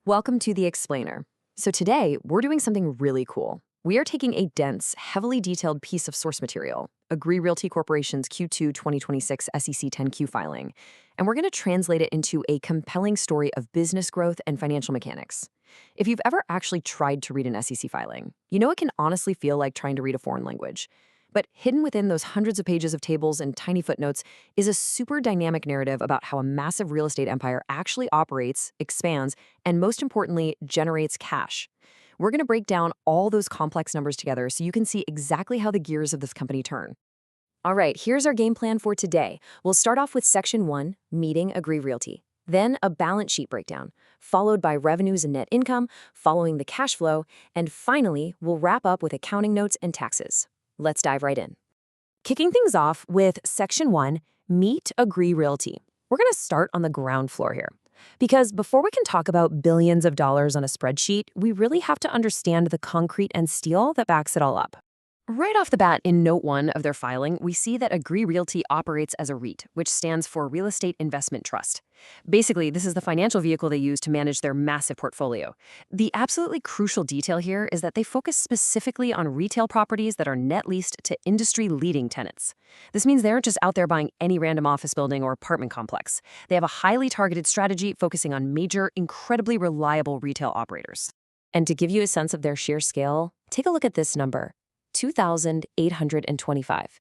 Welcome to The Explainer. So today, we're doing something really cool. We are taking a dense, heavily detailed piece of source material, Agree Realty Corporation's Q2 2026 SEC 10Q filing, and we're going to translate it into a compelling story of business growth and financial mechanics. If you've ever actually tried to read an SEC filing, you know it can honestly feel like trying to read a foreign language. But hidden within those hundreds of pages of tables and tiny footnotes is a super dynamic narrative about how a massive real estate empire actually operates, expands, and most importantly, generates cash. We're going to break down all those complex numbers together so you can see exactly how the gears of this company turn. All right, here's our game plan for today. We'll start off with Section 1, Meeting Agree Realty. Then a balance sheet breakdown, followed by revenues and net income, following the cash flow, and finally, we'll wrap up with accounting notes and taxes. Let's dive right in. Kicking things off with Section 1, Meet Agree Realty. We're going to start on the ground floor here. Because before we can talk about billions of dollars on a spreadsheet, we really have to understand the concrete and steel that backs it all up. Right off the bat, in Note 1 of their filing, we see that Agree Realty operates as a REIT, which stands for Real Estate Investment Trust. Basically, this is the financial vehicle they use to manage their massive portfolio. The absolutely crucial detail here is that they focus specifically on retail properties that are net leased to industry-leading tenants. This means they aren't just out there buying any random office building or apartment complex. They have a highly targeted strategy focusing on major, incredibly reliable retail operators. And to give you a sense of their sheer scale, take a look at this number. 2,825.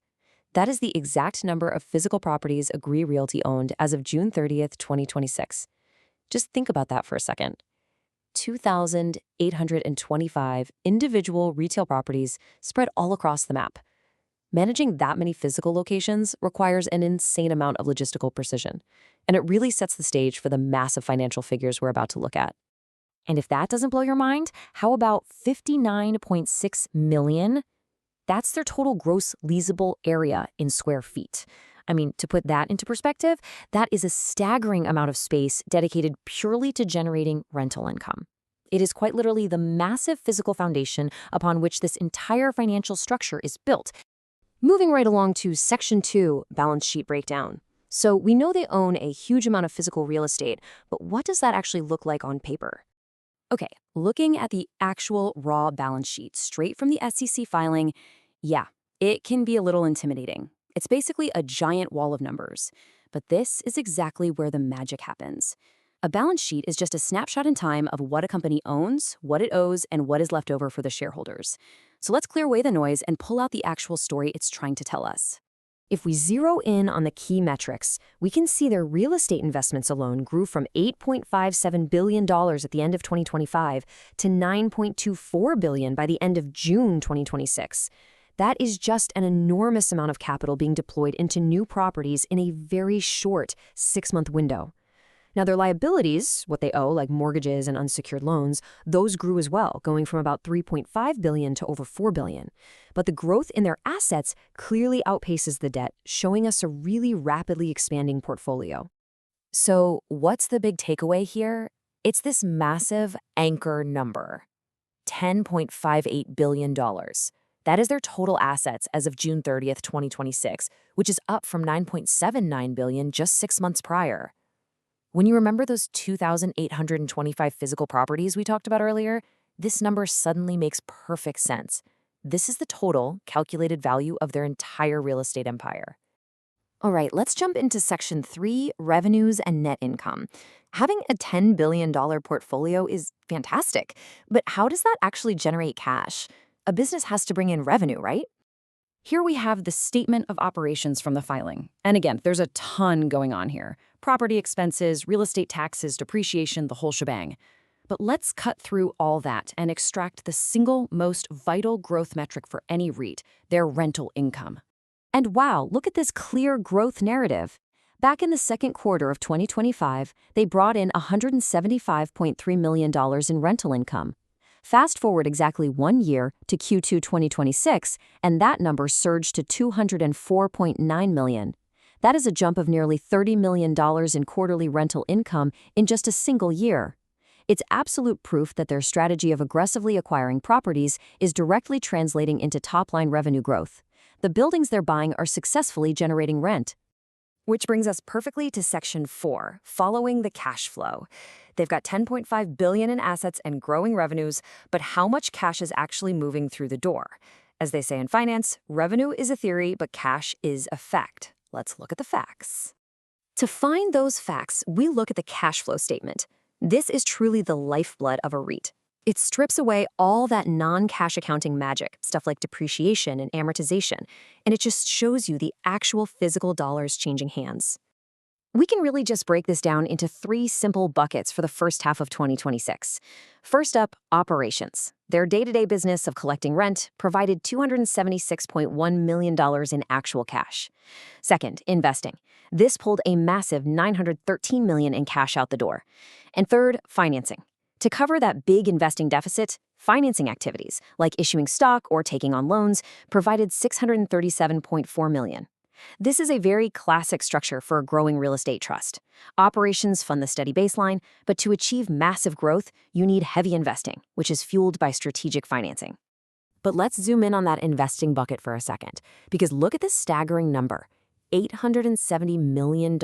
That is the exact number of physical properties Agree Realty owned as of June 30th, 2026. Just think about that for a second. 2,825 individual retail properties spread all across the map. Managing that many physical locations requires an insane amount of logistical precision, and it really sets the stage for the massive financial figures we're about to look at. And if that doesn't blow your mind, how about 59.6 million? That's their total gross leasable area in square feet. I mean, to put that into perspective, that is a staggering amount of space dedicated purely to generating rental income. It is quite literally the massive physical foundation upon which this entire financial structure is built. Moving right along to Section 2, Balance Sheet Breakdown. So we know they own a huge amount of physical real estate, but what does that actually look like on paper? Okay, looking at the actual raw balance sheet straight from the SEC filing, yeah, it can be a little intimidating. It's basically a giant wall of numbers. But this is exactly where the magic happens. A balance sheet is just a snapshot in time of what a company owns, what it owes, and what is left over for the shareholders. So let's clear away the noise and pull out the actual story it's trying to tell us. If we zero in on the key metrics, we can see their real estate investments alone grew from $8.57 billion at the end of 2025 to $9.24 billion by the end of June 2026. That is just an enormous amount of capital being deployed into new properties in a very short 6-month window. Now, their liabilities, what they owe, like mortgages and unsecured loans, those grew as well, going from about $3.5 billion to over $4 billion. But the growth in their assets clearly outpaces the debt, showing us a really rapidly expanding portfolio. So what's the big takeaway here? It's this massive anchor number, $10.58 billion. That is their total assets as of June 30th, 2026, which is up from $9.79 billion just 6 months prior. When you remember those 2,825 physical properties we talked about earlier, this number suddenly makes perfect sense. This is the total calculated value of their entire real estate empire. All right, let's jump into Section 3, Revenues and Net Income. Having a $10 billion portfolio is fantastic, but how does that actually generate cash? A business has to bring in revenue, right? Here we have the statement of operations from the filing. And again, there's a ton going on here. Property expenses, real estate taxes, depreciation, the whole shebang. But let's cut through all that and extract the single most vital growth metric for any REIT, their rental income. And wow, look at this clear growth narrative. Back in the second quarter of 2025, they brought in $175.3 million in rental income. Fast forward exactly 1 year to Q2 2026, and that number surged to $204.9 million. That is a jump of nearly $30 million in quarterly rental income in just a single year. It's absolute proof that their strategy of aggressively acquiring properties is directly translating into top-line revenue growth. The buildings they're buying are successfully generating rent. Which brings us perfectly to Section 4, following the cash flow. They've got $10.5 billion in assets and growing revenues, but how much cash is actually moving through the door? As they say in finance, revenue is a theory, but cash is a fact. Let's look at the facts. To find those facts, we look at the cash flow statement. This is truly the lifeblood of a REIT. It strips away all that non-cash accounting magic, stuff like depreciation and amortization, and it just shows you the actual physical dollars changing hands. We can really just break this down into 3 simple buckets for the first half of 2026. First up, operations. Their day-to-day business of collecting rent provided $276.1 million in actual cash. Second, investing. This pulled a massive $913 million in cash out the door. And third, financing. To cover that big investing deficit, financing activities, like issuing stock or taking on loans, provided $637.4 million. This is a very classic structure for a growing real estate trust. Operations fund the steady baseline, but to achieve massive growth, you need heavy investing, which is fueled by strategic financing. But let's zoom in on that investing bucket for a second, because look at this staggering number, $870 million.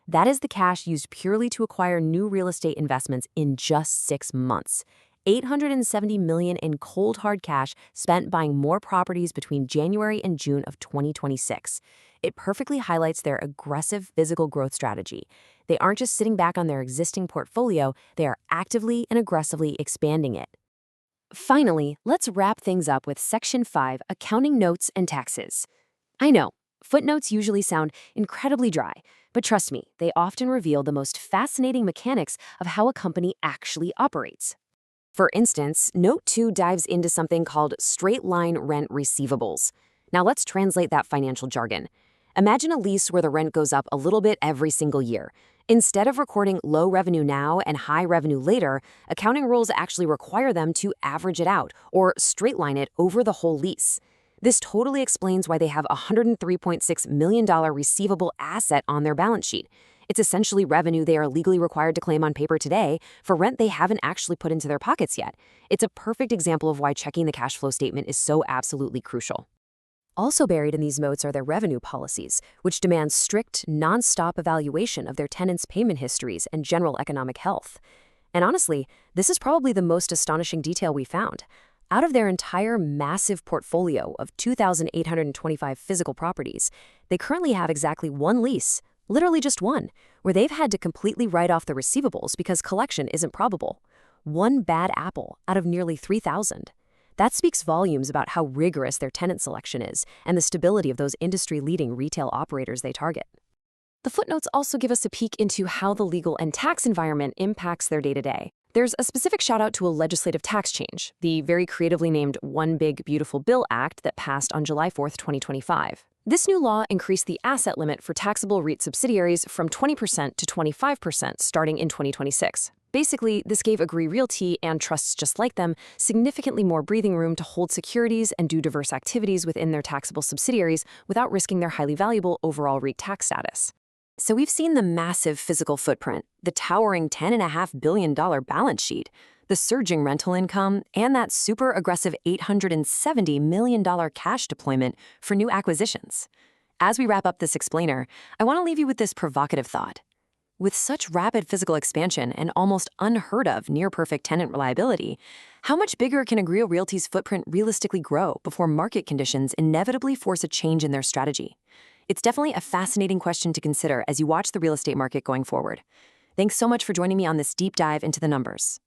That is the cash used purely to acquire new real estate investments in just 6 months. $870 million in cold hard cash spent buying more properties between January and June of 2026. It perfectly highlights their aggressive physical growth strategy. They aren't just sitting back on their existing portfolio, they are actively and aggressively expanding it. Finally, let's wrap things up with Section 5, accounting notes and taxes. I know, footnotes usually sound incredibly dry, but trust me, they often reveal the most fascinating mechanics of how a company actually operates. For instance, Note 2 dives into something called straight-line rent receivables. Now let's translate that financial jargon. Imagine a lease where the rent goes up a little bit every single year. Instead of recording low revenue now and high revenue later, accounting rules actually require them to average it out or straight-line it over the whole lease. This totally explains why they have a $103.6 million receivable asset on their balance sheet. It's essentially revenue they are legally required to claim on paper today for rent they haven't actually put into their pockets yet. It's a perfect example of why checking the cash flow statement is so absolutely crucial. Also buried in these notes are their revenue policies, which demand strict, non-stop evaluation of their tenants' payment histories and general economic health. And honestly, this is probably the most astonishing detail we found. Out of their entire massive portfolio of 2,825 physical properties, they currently have exactly one lease, literally just one, where they've had to completely write off the receivables because collection isn't probable. One bad apple out of nearly 3,000. That speaks volumes about how rigorous their tenant selection is and the stability of those industry-leading retail operators they target. The footnotes also give us a peek into how the legal and tax environment impacts their day-to-day. There's a specific shout-out to a legislative tax change, the very creatively named One Big Beautiful Bill Act that passed on July 4, 2025. This new law increased the asset limit for taxable REIT subsidiaries from 20% to 25% starting in 2026. Basically, this gave Agree Realty and trusts just like them significantly more breathing room to hold securities and do diverse activities within their taxable subsidiaries without risking their highly valuable overall REIT tax status. So we've seen the massive physical footprint, the towering $10.5 billion balance sheet, the surging rental income, and that super aggressive $870 million cash deployment for new acquisitions. As we wrap up this explainer, I want to leave you with this provocative thought. With such rapid physical expansion and almost unheard of near-perfect tenant reliability, how much bigger can Agree Realty's footprint realistically grow before market conditions inevitably force a change in their strategy? It's definitely a fascinating question to consider as you watch the real estate market going forward. Thanks so much for joining me on this deep dive into the numbers.